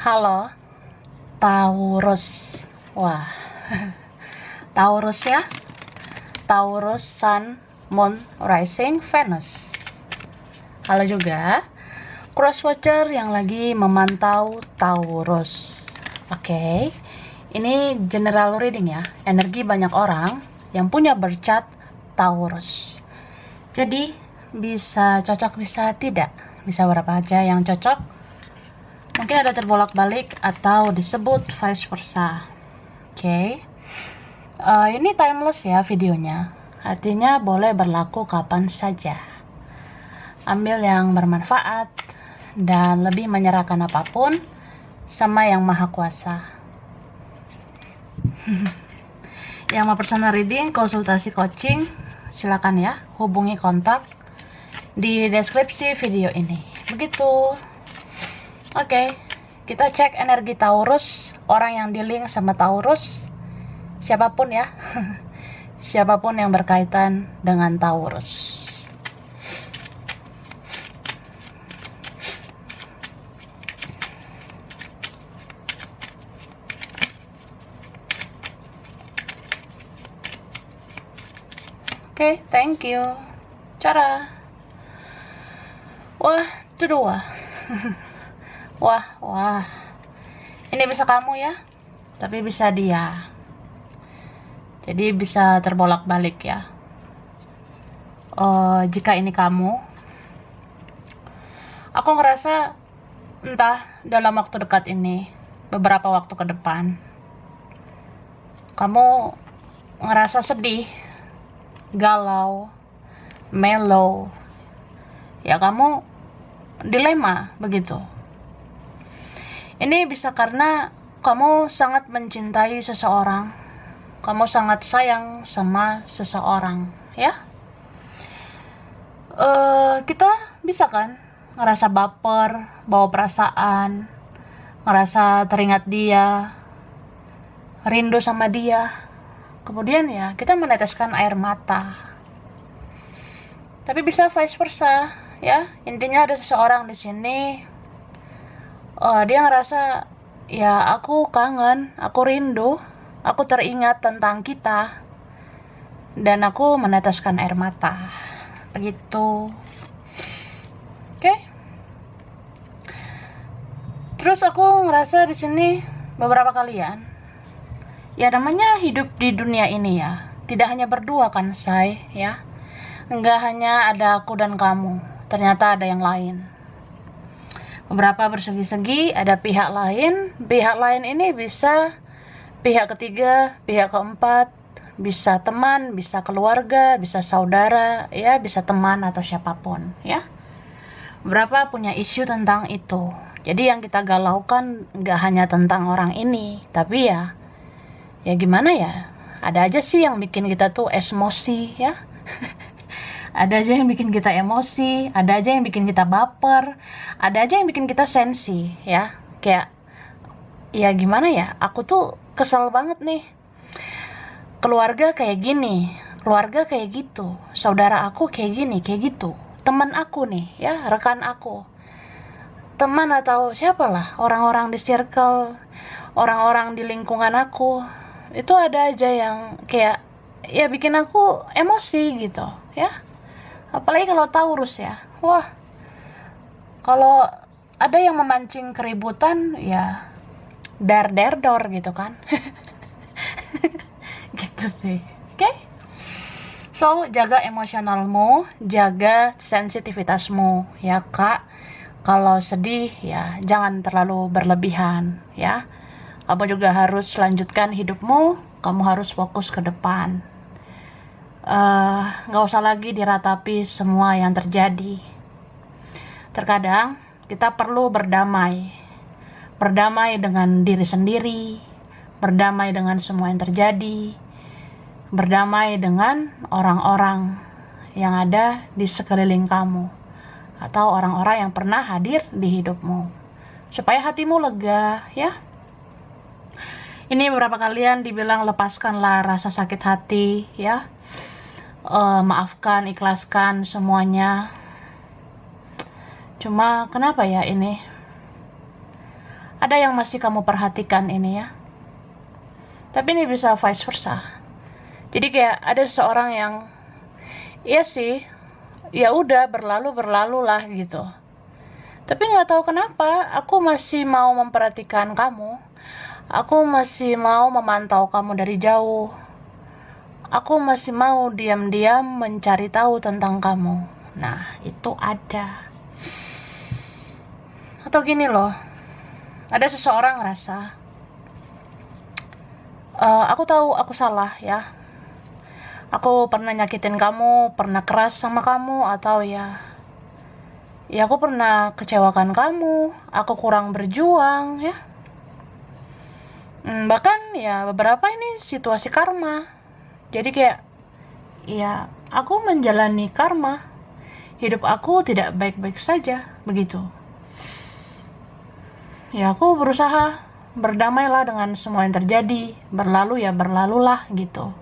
Halo, Taurus. Wah, Taurus ya. Taurus, Sun, Moon, Rising, Venus. Halo juga, crosswatcher yang lagi memantau Taurus. Oke, ini general reading ya. Energi banyak orang yang punya birth chart Taurus. Jadi, bisa cocok, bisa tidak. Bisa berapa aja yang cocok. Mungkin ada terbolak-balik atau disebut vice versa. Oke. Ini timeless ya videonya. Artinya boleh berlaku kapan saja. Ambil yang bermanfaat dan lebih menyerahkan apapun sama Yang Maha Kuasa. Yang mau personal reading, konsultasi coaching, silakan ya hubungi kontak di deskripsi video ini. Begitu. Oke, kita cek energi Taurus, orang yang di-link sama Taurus, siapapun ya, siapapun yang berkaitan dengan Taurus. Oke, thank you. Cara. Wah, itu dua. Wah. Ini bisa kamu ya, tapi bisa dia. Jadi bisa terbolak-balik ya. Jika ini kamu, aku ngerasa entah dalam waktu dekat ini, beberapa waktu ke depan, kamu ngerasa sedih, galau, mellow. Ya kamu dilema begitu. Ini bisa karena kamu sangat mencintai seseorang, kamu sangat sayang sama seseorang, ya. Kita bisa kan ngerasa baper, bawa perasaan, ngerasa teringat dia, rindu sama dia. Kemudian ya kita meneteskan air mata. Tapi bisa vice versa, ya. Intinya ada seseorang di sini. Dia ngerasa, ya aku kangen, aku rindu, aku teringat tentang kita, dan aku meneteskan air mata, begitu. Oke. Terus aku ngerasa di sini beberapa kalian, ya namanya hidup di dunia ini ya, tidak hanya berdua kan say, ya. Enggak hanya ada aku dan kamu, ternyata ada yang lain. Beberapa bersegi-segi, ada pihak lain ini bisa pihak ketiga, pihak keempat, bisa teman, bisa keluarga, bisa saudara, ya bisa teman atau siapapun, ya. Beberapa punya isu tentang itu. Jadi yang kita galaukan nggak hanya tentang orang ini, tapi ya gimana ya, ada aja sih yang bikin kita tuh emosi, ya. Ada aja yang bikin kita emosi, ada aja yang bikin kita baper, ada aja yang bikin kita sensi, ya. Kayak, ya gimana ya, aku tuh kesel banget nih. Keluarga kayak gini, keluarga kayak gitu, saudara aku kayak gini, kayak gitu. Teman aku nih, ya, rekan aku. Teman atau siapalah, orang-orang di circle, orang-orang di lingkungan aku, itu ada aja yang kayak, ya bikin aku emosi gitu, ya. Apalagi kalau Taurus ya, wah, kalau ada yang memancing keributan ya dor gitu kan. Gitu sih. Oke. So, jaga emosionalmu, jaga sensitivitasmu ya kak. Kalau sedih ya jangan terlalu berlebihan ya. Kamu juga harus lanjutkan hidupmu, kamu harus fokus ke depan. Gak usah lagi diratapi semua yang terjadi. Terkadang kita perlu berdamai dengan diri sendiri, berdamai dengan semua yang terjadi, berdamai dengan orang-orang yang ada di sekeliling kamu, atau orang-orang yang pernah hadir di hidupmu, supaya hatimu lega, ya. Ini beberapa kalian dibilang lepaskanlah rasa sakit hati, ya. Maafkan, ikhlaskan semuanya. Cuma kenapa ya ini ada yang masih kamu perhatikan ini ya. Tapi ini bisa vice versa. Jadi kayak ada seseorang yang, iya sih, ya udah berlalu lah gitu. Tapi nggak tahu kenapa, aku masih mau memperhatikan kamu. Aku masih mau memantau kamu dari jauh. Aku masih mau diam-diam mencari tahu tentang kamu. Nah, itu ada. Atau gini loh, ada seseorang ngerasa, aku tahu aku salah ya. Aku pernah nyakitin kamu, pernah keras sama kamu, atau ya aku pernah kecewakan kamu, aku kurang berjuang ya. Bahkan ya beberapa ini situasi karma. Jadi kayak, ya aku menjalani karma. Hidup aku tidak baik-baik saja, begitu. Ya aku berusaha berdamailah dengan semua yang terjadi. Berlalu ya berlalulah gitu.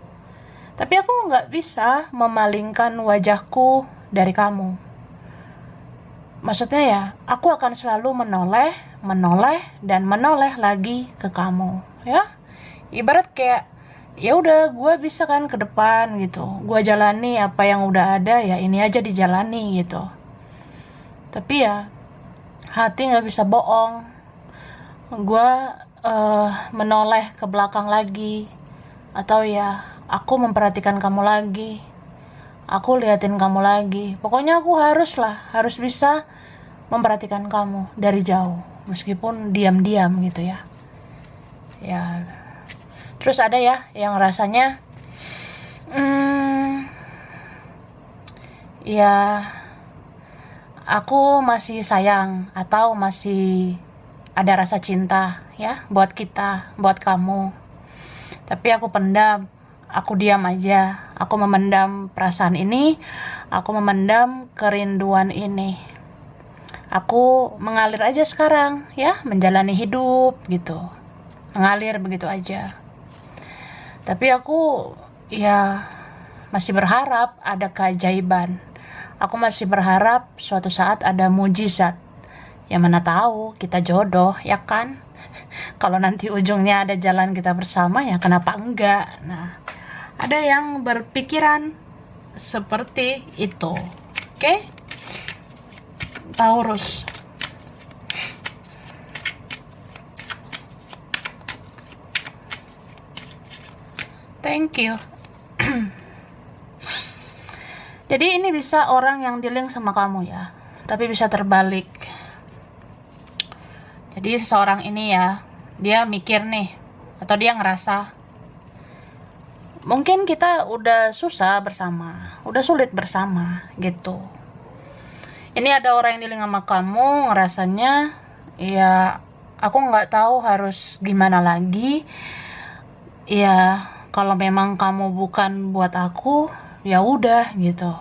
Tapi aku nggak bisa memalingkan wajahku dari kamu. Maksudnya ya, aku akan selalu menoleh, dan menoleh lagi ke kamu, ya. Ibarat kayak, ya udah, gue bisa kan ke depan gitu. Gue jalani apa yang udah ada, ya ini aja dijalani gitu. Tapi ya, hati nggak bisa bohong. Gue menoleh ke belakang lagi, atau ya, aku memperhatikan kamu lagi. Aku liatin kamu lagi. Pokoknya aku harus bisa memperhatikan kamu dari jauh, meskipun diam-diam gitu ya. Ya. Terus ada ya yang rasanya, ya aku masih sayang atau masih ada rasa cinta ya buat kita, buat kamu. Tapi aku pendam. Aku diam aja, aku memendam perasaan ini, aku memendam kerinduan ini. Aku mengalir aja sekarang, ya, menjalani hidup gitu. Mengalir begitu aja. Tapi aku, ya, masih berharap ada keajaiban. Aku masih berharap suatu saat ada mujizat. Ya mana tahu, kita jodoh, ya kan? Kalau nanti ujungnya ada jalan kita bersama, ya kenapa enggak? Nah, ada yang berpikiran seperti itu. Oke? Taurus. Thank you. Jadi ini bisa orang yang dealing sama kamu ya. Tapi bisa terbalik. Jadi seseorang ini ya, dia mikir nih, atau dia ngerasa, mungkin kita udah susah bersama, udah sulit bersama, gitu. Ini ada orang yang dealing sama kamu, ngerasanya, ya aku nggak tahu harus gimana lagi. Ya kalau memang kamu bukan buat aku, ya udah gitu.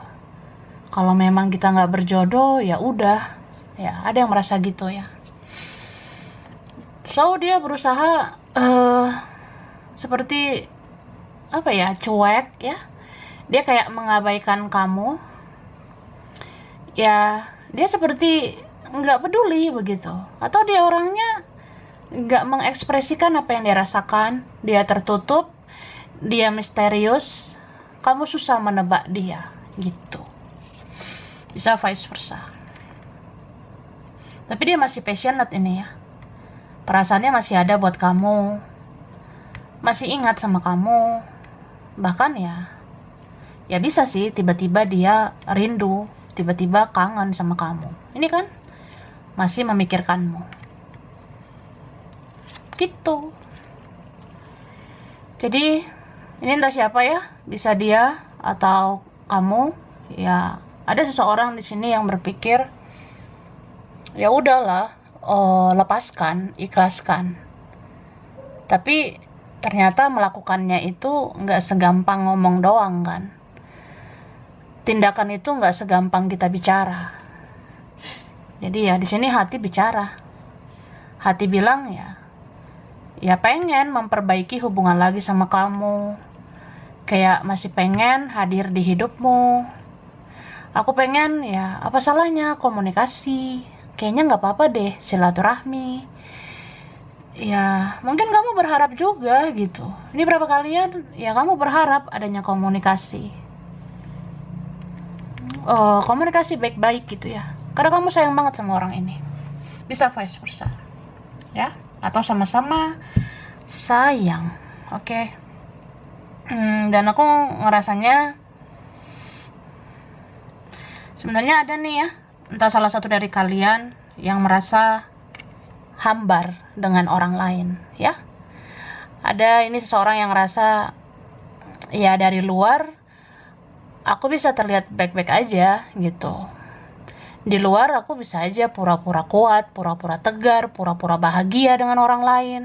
Kalau memang kita nggak berjodoh, ya udah. Ya ada yang merasa gitu ya. So dia berusaha seperti apa ya, cuek ya. Dia kayak mengabaikan kamu. Ya, dia seperti nggak peduli begitu. Atau dia orangnya nggak mengekspresikan apa yang dia rasakan. Dia tertutup, dia misterius. Kamu susah menebak dia gitu. Bisa vice versa. Tapi dia masih passionate ini ya. Perasaannya masih ada buat kamu. Masih ingat sama kamu. Bahkan ya bisa sih tiba-tiba dia rindu, tiba-tiba kangen sama kamu. Ini kan masih memikirkanmu. Gitu. Jadi ini entah siapa ya, bisa dia atau kamu. Ya ada seseorang di sini yang berpikir, ya udahlah, lepaskan, ikhlaskan. Tapi ternyata melakukannya itu nggak segampang ngomong doang kan. Tindakan itu nggak segampang kita bicara. Jadi ya di sini hati bicara. Hati bilang ya pengen memperbaiki hubungan lagi sama kamu. Kayak masih pengen hadir di hidupmu. Aku pengen apa salahnya komunikasi. Kayaknya nggak apa-apa deh silaturahmi. ya mungkin kamu berharap juga gitu. Ini berapa kalian ya kamu berharap adanya komunikasi, komunikasi baik-baik gitu ya, karena kamu sayang banget sama orang ini. Bisa vice versa ya, atau sama-sama sayang. Oke. Dan aku ngerasanya sebenarnya ada nih ya, entah salah satu dari kalian yang merasa hambar dengan orang lain ya. Ada ini seseorang yang ngerasa ya dari luar aku bisa terlihat baik-baik aja gitu. Di luar aku bisa aja pura-pura kuat, pura-pura tegar, pura-pura bahagia dengan orang lain.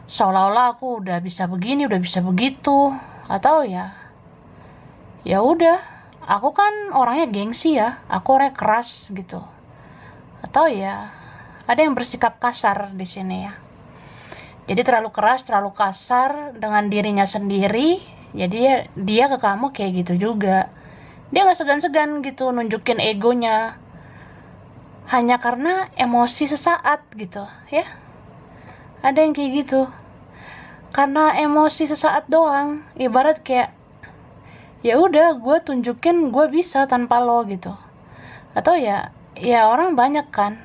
Seolah-olah aku udah bisa begini, udah bisa begitu. Atau ya udah, aku kan orangnya gengsi ya, aku orangnya keras gitu. Atau ya ada yang bersikap kasar di sini ya. Jadi terlalu keras, terlalu kasar dengan dirinya sendiri. Jadi dia ke kamu kayak gitu juga. Dia nggak segan-segan gitu nunjukin egonya hanya karena emosi sesaat gitu ya. Ada yang kayak gitu karena emosi sesaat doang, ibarat kayak ya udah gue tunjukin gue bisa tanpa lo gitu. Atau ya orang banyak kan,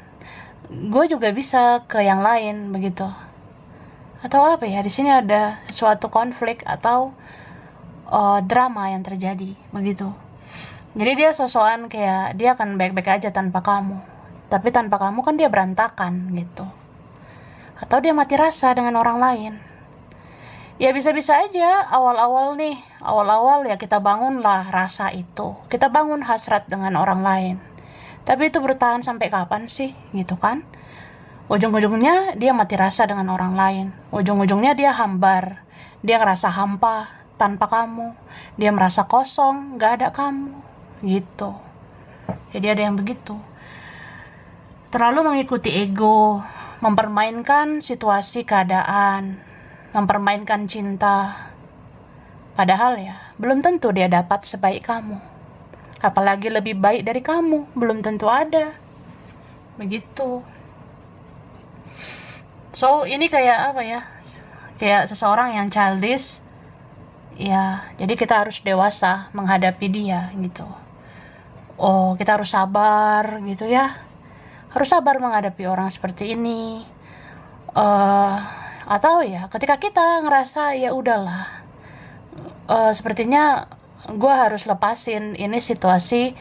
gue juga bisa ke yang lain begitu. Atau apa ya, di sini ada suatu konflik atau drama yang terjadi begitu. Jadi dia sosokan kayak dia akan baik-baik aja tanpa kamu, tapi tanpa kamu kan dia berantakan gitu. Atau dia mati rasa dengan orang lain. Ya bisa-bisa aja awal-awal ya kita bangunlah rasa itu, kita bangun hasrat dengan orang lain. Tapi itu bertahan sampai kapan sih gitu kan? Ujung-ujungnya dia mati rasa dengan orang lain, ujung-ujungnya dia hambar, dia ngerasa hampa tanpa kamu, dia merasa kosong gak ada kamu gitu. Jadi ada yang begitu, terlalu mengikuti ego, mempermainkan situasi keadaan, mempermainkan cinta. Padahal ya belum tentu dia dapat sebaik kamu, apalagi lebih baik dari kamu belum tentu ada begitu. So ini kayak apa ya, kayak seseorang yang childish ya. Jadi kita harus dewasa menghadapi dia gitu. Kita harus sabar gitu ya, harus sabar menghadapi orang seperti ini. Atau ya ketika kita ngerasa ya udahlah, sepertinya gue harus lepasin ini situasi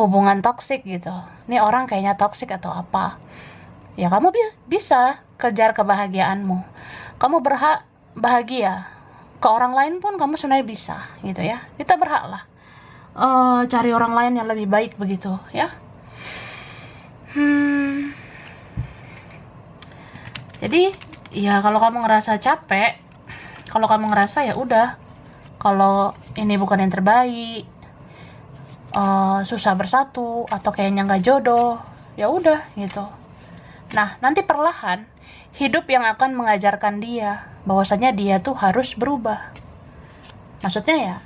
hubungan toksik gitu, ini orang kayaknya toksik atau apa ya, kamu bisa kejar kebahagiaanmu, kamu berhak bahagia. Ke orang lain pun kamu sebenarnya bisa gitu ya, kita berhak lah cari orang lain yang lebih baik begitu ya. Jadi ya kalau kamu ngerasa capek, kalau kamu ngerasa ya udah, kalau ini bukan yang terbaik, susah bersatu atau kayaknya nggak jodoh, ya udah gitu. Nah nanti perlahan hidup yang akan mengajarkan dia bahwasanya dia tuh harus berubah. Maksudnya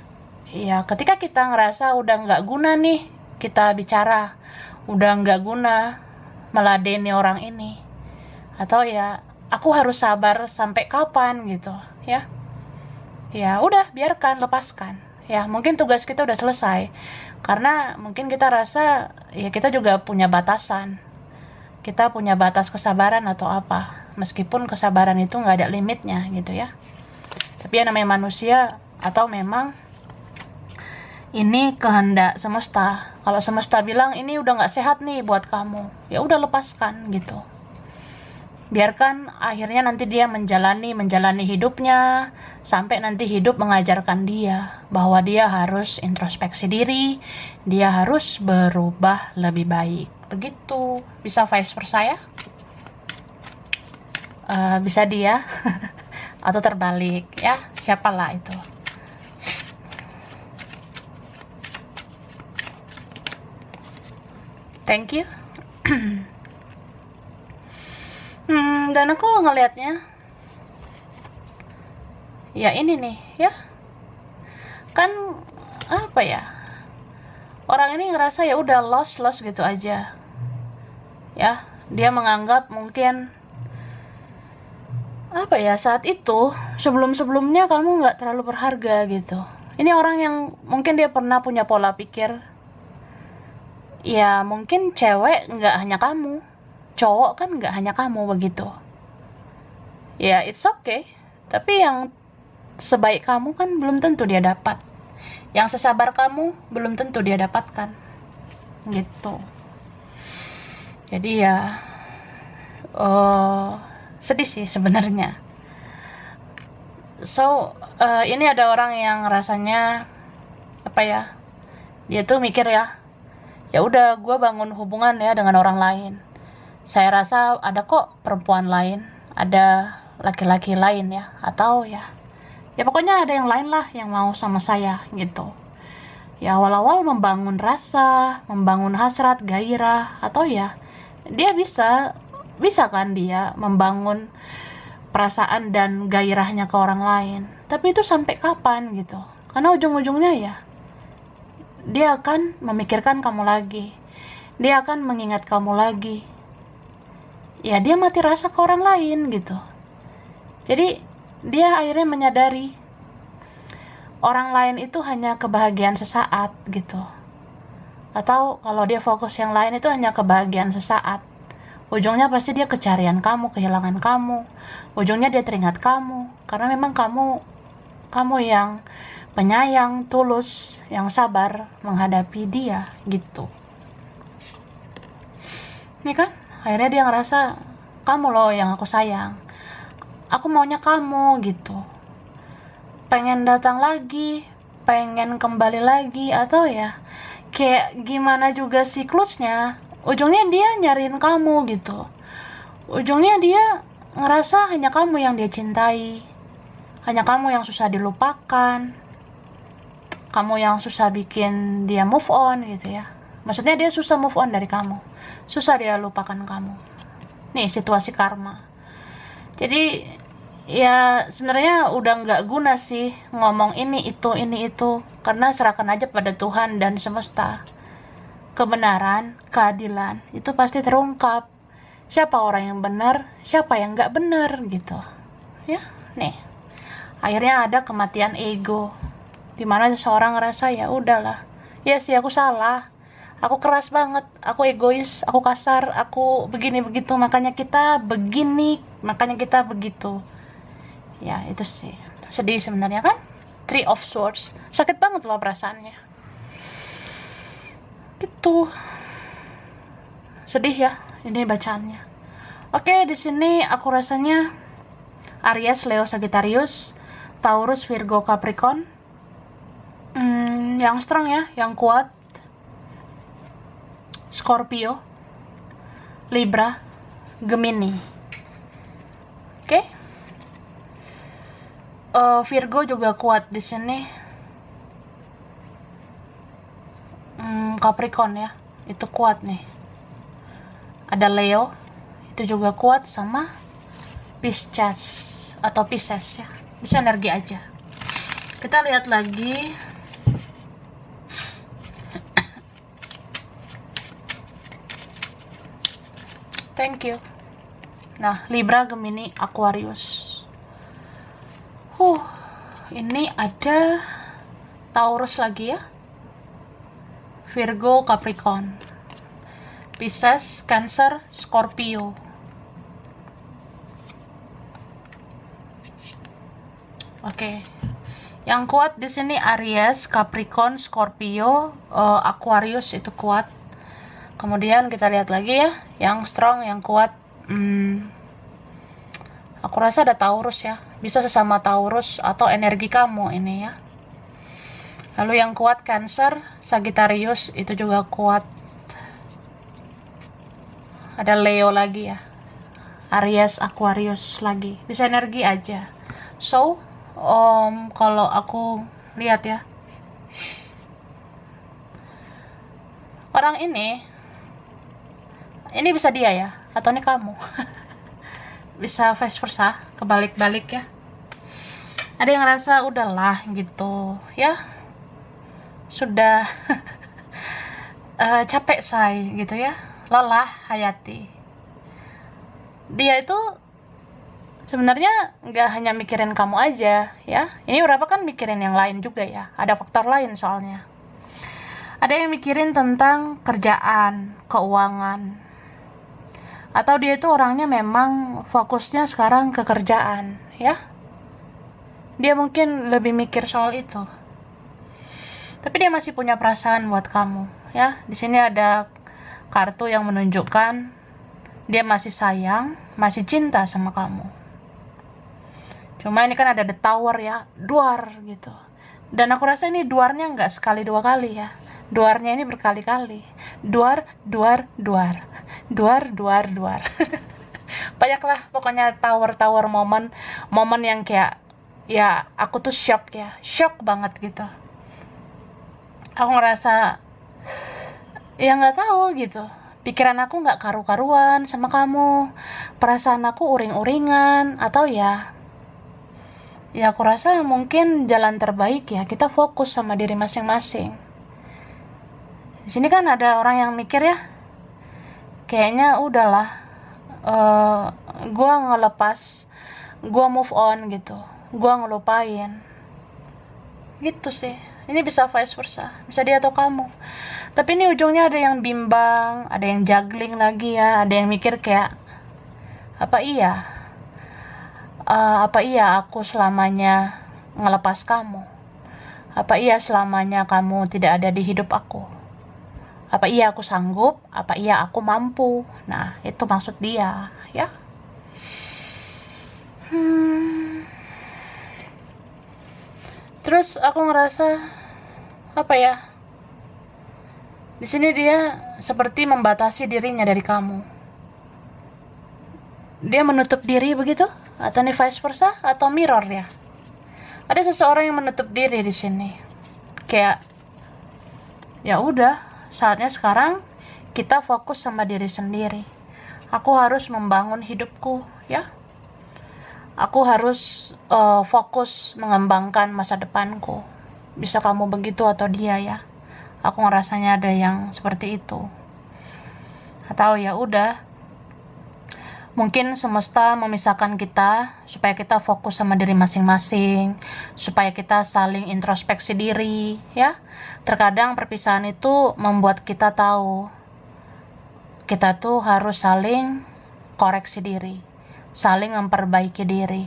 ya ketika kita ngerasa udah nggak guna nih kita bicara, udah nggak guna meladeni orang ini, atau ya aku harus sabar sampai kapan gitu ya. Ya udah biarkan, lepaskan ya. Mungkin tugas kita udah selesai, karena mungkin kita rasa ya kita juga punya batasan, kita punya batas kesabaran atau apa, meskipun kesabaran itu nggak ada limitnya gitu ya. Tapi ya namanya manusia, atau memang ini kehendak semesta. Kalau semesta bilang ini udah nggak sehat nih buat kamu, ya udah lepaskan gitu. Biarkan akhirnya nanti dia menjalani hidupnya, sampai nanti hidup mengajarkan dia bahwa dia harus introspeksi diri, dia harus berubah lebih baik. Begitu. Bisa vice versa ya, bisa dia atau terbalik ya, siapalah itu. Thank you. Dan aku ngelihatnya ya ini nih ya, kan apa ya, orang ini ngerasa ya udah lost gitu aja ya. Dia menganggap mungkin apa ya, saat itu sebelum-sebelumnya kamu nggak terlalu berharga gitu. Ini orang yang mungkin dia pernah punya pola pikir, ya mungkin cewek nggak hanya kamu, cowok kan nggak hanya kamu begitu. Ya it's okay, tapi yang sebaik kamu kan belum tentu dia dapat, yang sesabar kamu belum tentu dia dapatkan gitu. Jadi ya sedih sih sebenarnya. So ini ada orang yang rasanya apa ya, dia tuh mikir ya udah gue bangun hubungan ya dengan orang lain, saya rasa ada kok perempuan lain, ada laki-laki lain ya, atau ya pokoknya ada yang lain lah yang mau sama saya gitu. Ya awal-awal membangun rasa, membangun hasrat, gairah, atau ya dia bisa kan dia membangun perasaan dan gairahnya ke orang lain. Tapi itu sampai kapan gitu? Karena ujung-ujungnya ya dia akan memikirkan kamu lagi, dia akan mengingat kamu lagi. Ya dia mati rasa ke orang lain gitu. Jadi dia akhirnya menyadari orang lain itu hanya kebahagiaan sesaat gitu. Atau kalau dia fokus yang lain itu hanya kebahagiaan sesaat, ujungnya pasti dia kecarian kamu, kehilangan kamu. Ujungnya dia teringat kamu, karena memang kamu yang penyayang, tulus, yang sabar menghadapi dia gitu. Ini kan akhirnya dia ngerasa kamu loh yang aku sayang, aku maunya kamu gitu. Pengen datang lagi, pengen kembali lagi, atau ya kayak gimana juga siklusnya, ujungnya dia nyariin kamu gitu. Ujungnya dia ngerasa hanya kamu yang dia cintai, hanya kamu yang susah dilupakan, kamu yang susah bikin dia move on gitu ya. Maksudnya dia susah move on dari kamu, susah dia lupakan kamu. Nih situasi karma. Jadi ya sebenarnya udah nggak guna sih ngomong ini itu, karena serahkan aja pada Tuhan dan semesta. Kebenaran, keadilan itu pasti terungkap. Siapa orang yang benar, siapa yang nggak benar gitu. Ya, nih. Akhirnya ada kematian ego, dimana seseorang ngerasa ya udahlah, ya sih aku salah, aku keras banget, aku egois, aku kasar, aku begini begitu, makanya kita begini, makanya kita begitu. Ya itu sih sedih sebenarnya kan. Three of Swords, sakit banget loh perasaannya gitu. Sedih ya ini bacaannya. Oke, di sini aku rasanya Aries, Leo, Sagittarius, Taurus, Virgo, Capricorn, yang strong ya, yang kuat Scorpio, Libra, Gemini. Oke. Virgo juga kuat di sini. Capricorn ya, itu kuat nih. Ada Leo, itu juga kuat, sama Pisces atau Pisces ya. Bisa energi aja. Kita lihat lagi. Thank you. Nah, Libra, Gemini, Aquarius. Ini ada Taurus lagi ya. Virgo, Capricorn, Pisces, Cancer, Scorpio. Oke. Yang kuat di sini Aries, Capricorn, Scorpio, Aquarius itu kuat. Kemudian kita lihat lagi ya, yang strong, yang kuat. Aku rasa ada Taurus ya. Bisa sesama Taurus atau energi kamu ini ya. Lalu yang kuat Cancer, Sagittarius itu juga kuat. Ada Leo lagi ya. Aries, Aquarius lagi. Bisa energi aja. So, kalau aku lihat ya, orang ini bisa dia ya, atau ini kamu. Bisa vice versa, kebalik-balik ya. Ada yang ngerasa udahlah gitu ya, sudah capek say gitu ya, lelah hayati. Dia itu sebenarnya nggak hanya mikirin kamu aja ya, ini beberapa kan mikirin yang lain juga ya, ada faktor lain soalnya. Ada yang mikirin tentang kerjaan, keuangan, atau dia itu orangnya memang fokusnya sekarang ke kerjaan ya, dia mungkin lebih mikir soal itu, tapi dia masih punya perasaan buat kamu ya. Di sini ada kartu yang menunjukkan dia masih sayang, masih cinta sama kamu. Cuma ini kan ada the tower ya, duar gitu. Dan aku rasa ini duarnya nggak sekali dua kali ya, duarnya ini berkali-kali. Duar, duar, duar, duar, duar, duar. Banyaklah pokoknya tower momen yang kayak ya aku tuh shock ya, shock banget gitu. Aku ngerasa ya nggak tahu gitu, pikiran aku nggak karu-karuan sama kamu, perasaan aku uring-uringan, atau ya aku rasa mungkin jalan terbaik ya kita fokus sama diri masing-masing. Di sini kan ada orang yang mikir ya, kayaknya udahlah, gue ngelepas, gue move on gitu, gue ngelupain gitu sih. Ini bisa vice versa, bisa dia atau kamu. Tapi ini ujungnya ada yang bimbang, ada yang juggling lagi ya, ada yang mikir kayak apa iya aku selamanya ngelepas kamu? Apa iya selamanya kamu tidak ada di hidup aku? Apa iya aku sanggup? Apa iya aku mampu? Nah, itu maksud dia, ya. Terus aku ngerasa apa ya? Di sini dia seperti membatasi dirinya dari kamu. Dia menutup diri begitu? Atau ini vice versa? Atau mirror ya? Ada seseorang yang menutup diri di sini. Kayak ya udah, saatnya sekarang kita fokus sama diri sendiri. Aku harus membangun hidupku, ya. Aku harus fokus mengembangkan masa depanku. Bisa kamu begitu atau dia ya? Aku ngerasanya ada yang seperti itu. Atau ya udah, mungkin semesta memisahkan kita supaya kita fokus sama diri masing-masing, supaya kita saling introspeksi diri, ya. Terkadang perpisahan itu membuat kita tahu kita tuh harus saling koreksi diri, saling memperbaiki diri.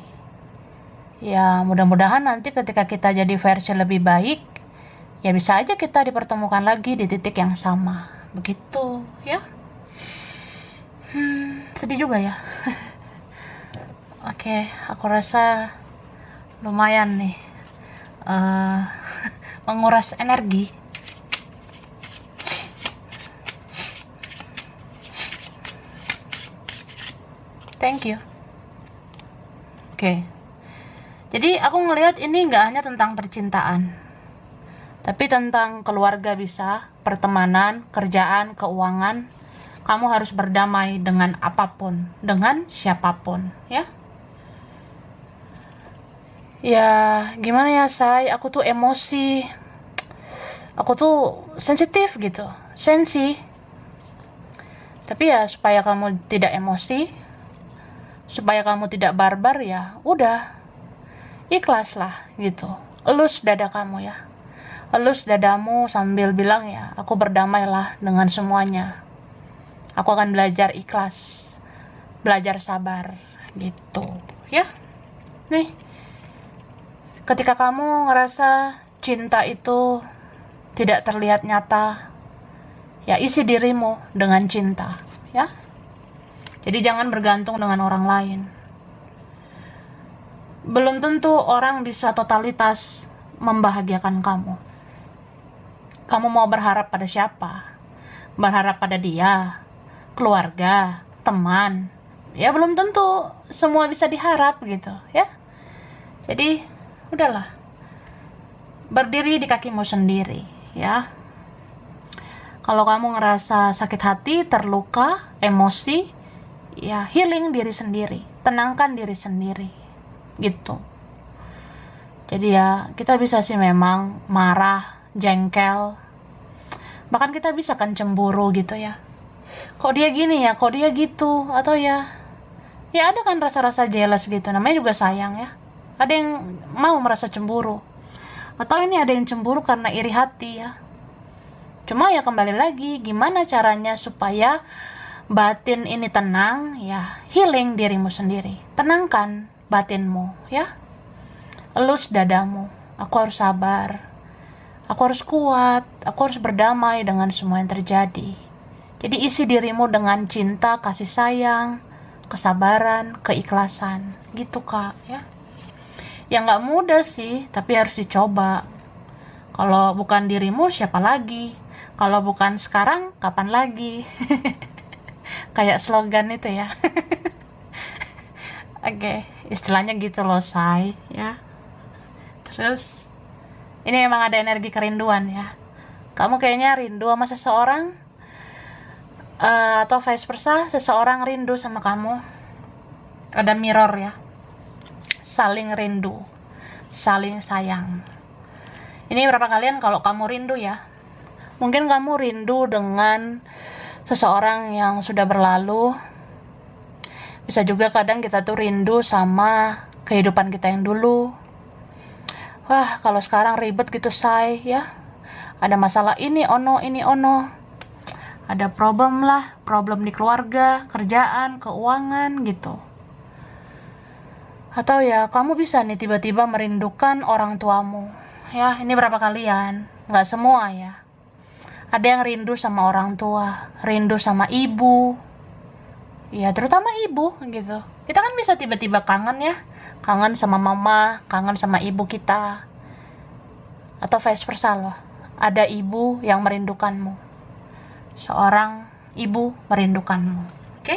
Ya, mudah-mudahan nanti ketika kita jadi versi lebih baik, ya bisa aja kita dipertemukan lagi di titik yang sama. Begitu, ya. Sedih juga ya. Oke, aku rasa lumayan nih menguras energi. Thank you. Oke. Jadi aku ngelihat ini nggak hanya tentang percintaan, tapi tentang keluarga bisa, pertemanan, kerjaan, keuangan. Kamu harus berdamai dengan apapun, dengan siapapun, ya. Ya, gimana ya, Say? Aku tuh emosi. Aku tuh sensitif gitu, sensi. Tapi ya supaya kamu tidak emosi, supaya kamu tidak barbar, ya udah, ikhlaslah gitu. Elus dada kamu ya. Elus dadamu sambil bilang ya, aku berdamailah dengan semuanya. Aku akan belajar ikhlas, belajar sabar gitu, ya. Nih, ketika kamu ngerasa cinta itu tidak terlihat nyata, ya isi dirimu dengan cinta, ya. Jadi jangan bergantung dengan orang lain. Belum tentu orang bisa totalitas membahagiakan kamu. Kamu mau berharap pada siapa? Berharap pada dia, keluarga, teman, ya belum tentu semua bisa diharap gitu, ya. Jadi udahlah, berdiri di kakimu sendiri, ya. Kalau kamu ngerasa sakit hati, terluka, emosi, ya healing diri sendiri, tenangkan diri sendiri gitu. Jadi ya kita bisa sih memang marah, jengkel, bahkan kita bisa kan cemburu gitu ya. Kok dia gini ya, kok dia gitu, atau ya Ya ada kan rasa-rasa jealous gitu, namanya juga sayang ya. Ada yang mau merasa cemburu, atau ini ada yang cemburu karena iri hati ya. Cuma ya kembali lagi, gimana caranya supaya batin ini tenang ya, healing dirimu sendiri, tenangkan batinmu ya, elus dadamu. Aku harus sabar, aku harus kuat, aku harus berdamai dengan semua yang terjadi. Jadi isi dirimu dengan cinta, kasih sayang, kesabaran, keikhlasan gitu kak ya. Ya nggak mudah sih, tapi harus dicoba. Kalau bukan dirimu siapa lagi, kalau bukan sekarang kapan lagi. Kayak slogan itu ya. Oke, istilahnya gitu loh say ya. Terus ini memang ada energi kerinduan ya. Kamu kayaknya rindu sama seseorang, atau vice versa, seseorang rindu sama kamu. Ada mirror ya, saling rindu, saling sayang. Ini berapa kalian kalau kamu rindu ya, mungkin kamu rindu dengan seseorang yang sudah berlalu. Bisa juga kadang kita tuh rindu sama kehidupan kita yang dulu. Wah, kalau sekarang ribet gitu say ya, ada masalah ini ono, ada problem lah, problem di keluarga, kerjaan, keuangan gitu. Atau ya kamu bisa nih tiba-tiba merindukan orang tuamu ya. Ini berapa kalian, nggak semua ya. Ada yang rindu sama orang tua, rindu sama ibu ya, terutama ibu gitu. Kita kan bisa tiba-tiba kangen ya, kangen sama mama, kangen sama ibu kita. Atau vice versa loh, ada ibu yang merindukanmu, seorang ibu merindukanmu. Oke?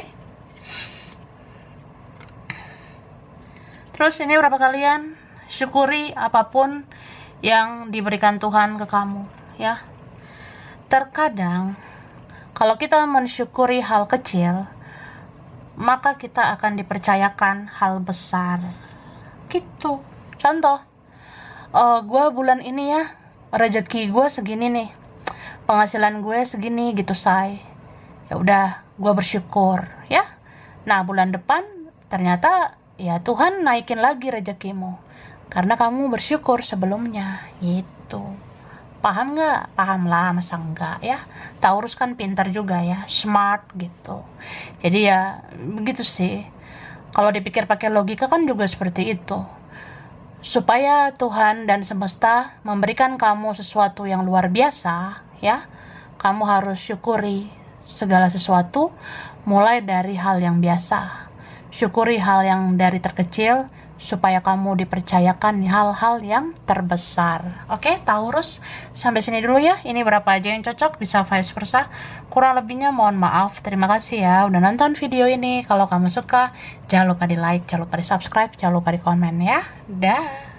Terus ini berapa kalian syukuri apapun yang diberikan Tuhan ke kamu ya. Terkadang kalau kita mensyukuri hal kecil, maka kita akan dipercayakan hal besar gitu. Contoh, gue bulan ini ya rezeki gue segini nih, penghasilan gue segini gitu say. Ya udah, gue bersyukur ya. Nah bulan depan ternyata ya Tuhan naikin lagi rezekimu karena kamu bersyukur sebelumnya gitu. Paham nggak? Paham lah, masa enggak ya. Taurus kan pintar juga ya, smart gitu. Jadi ya begitu sih. Kalau dipikir pakai logika kan juga seperti itu. Supaya Tuhan dan semesta memberikan kamu sesuatu yang luar biasa ya, kamu harus syukuri segala sesuatu, mulai dari hal yang biasa. Syukuri hal yang dari terkecil, supaya kamu dipercayakan hal-hal yang terbesar. Oke, Taurus, sampai sini dulu ya. Ini berapa aja yang cocok, bisa vice versa. Kurang lebihnya mohon maaf. Terima kasih ya udah nonton video ini. Kalau kamu suka, jangan lupa di like, jangan lupa di subscribe, jangan lupa di komen ya. Dah.